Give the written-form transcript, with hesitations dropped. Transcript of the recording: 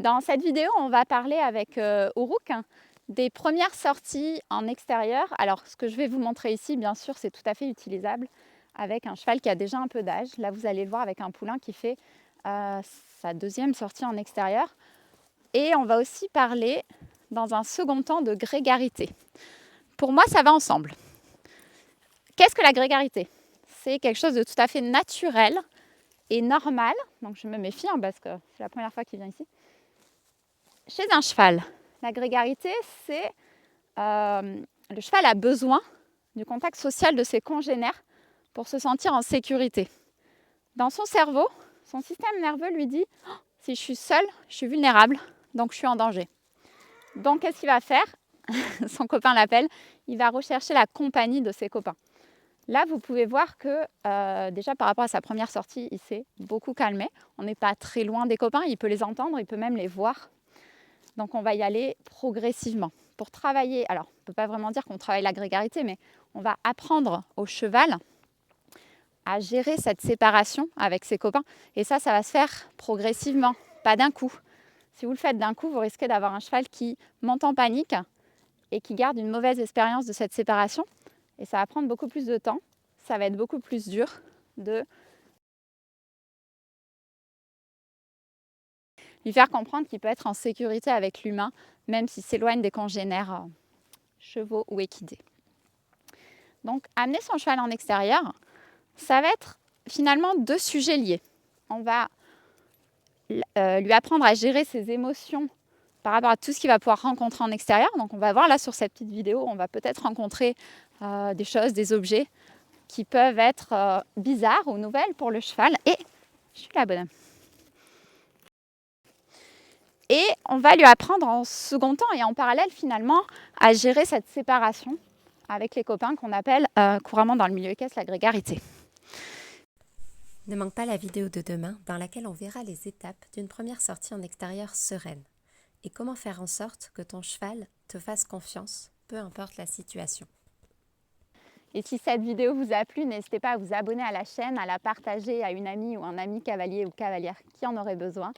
Dans cette vidéo, on va parler avec Uruk des premières sorties en extérieur. Alors, ce que je vais vous montrer ici, bien sûr, c'est tout à fait utilisable avec un cheval qui a déjà un peu d'âge. Là, vous allez le voir avec un poulain qui fait sa deuxième sortie en extérieur. Et on va aussi parler, dans un second temps, de grégarité. Pour moi, ça va ensemble. Qu'est-ce que la grégarité? C'est quelque chose de tout à fait naturel et normal. Donc, je me méfie parce que c'est la première fois qu'il vient ici. Chez un cheval, la grégarité, c'est le cheval a besoin du contact social de ses congénères pour se sentir en sécurité. Dans son cerveau, son système nerveux lui dit oh, « si je suis seul, je suis vulnérable, donc je suis en danger ». Donc qu'est-ce qu'il va faire? Son copain l'appelle, il va rechercher la compagnie de ses copains. Là, vous pouvez voir que déjà par rapport à sa première sortie, il s'est beaucoup calmé. On n'est pas très loin des copains, il peut les entendre, il peut même les voir. Donc on va y aller progressivement. Pour travailler, alors on ne peut pas vraiment dire qu'on travaille la grégarité, mais on va apprendre au cheval à gérer cette séparation avec ses copains. Et ça va se faire progressivement, pas d'un coup. Si vous le faites d'un coup, vous risquez d'avoir un cheval qui monte en panique et qui garde une mauvaise expérience de cette séparation. Et ça va prendre beaucoup plus de temps. Ça va être beaucoup plus dur de lui faire comprendre qu'il peut être en sécurité avec l'humain, même s'il s'éloigne des congénères chevaux ou équidés. Donc, amener son cheval en extérieur, ça va être finalement deux sujets liés. On va lui apprendre à gérer ses émotions par rapport à tout ce qu'il va pouvoir rencontrer en extérieur. Donc, on va voir là sur cette petite vidéo, on va peut-être rencontrer des choses, des objets qui peuvent être bizarres ou nouvelles pour le cheval. Et je suis la bonne. Et on va lui apprendre en second temps et en parallèle finalement à gérer cette séparation avec les copains qu'on appelle couramment dans le milieu équestre la grégarité. Ne manque pas la vidéo de demain dans laquelle on verra les étapes d'une première sortie en extérieur sereine et comment faire en sorte que ton cheval te fasse confiance, peu importe la situation. Et si cette vidéo vous a plu, n'hésitez pas à vous abonner à la chaîne, à la partager à une amie ou un ami cavalier ou cavalière qui en aurait besoin.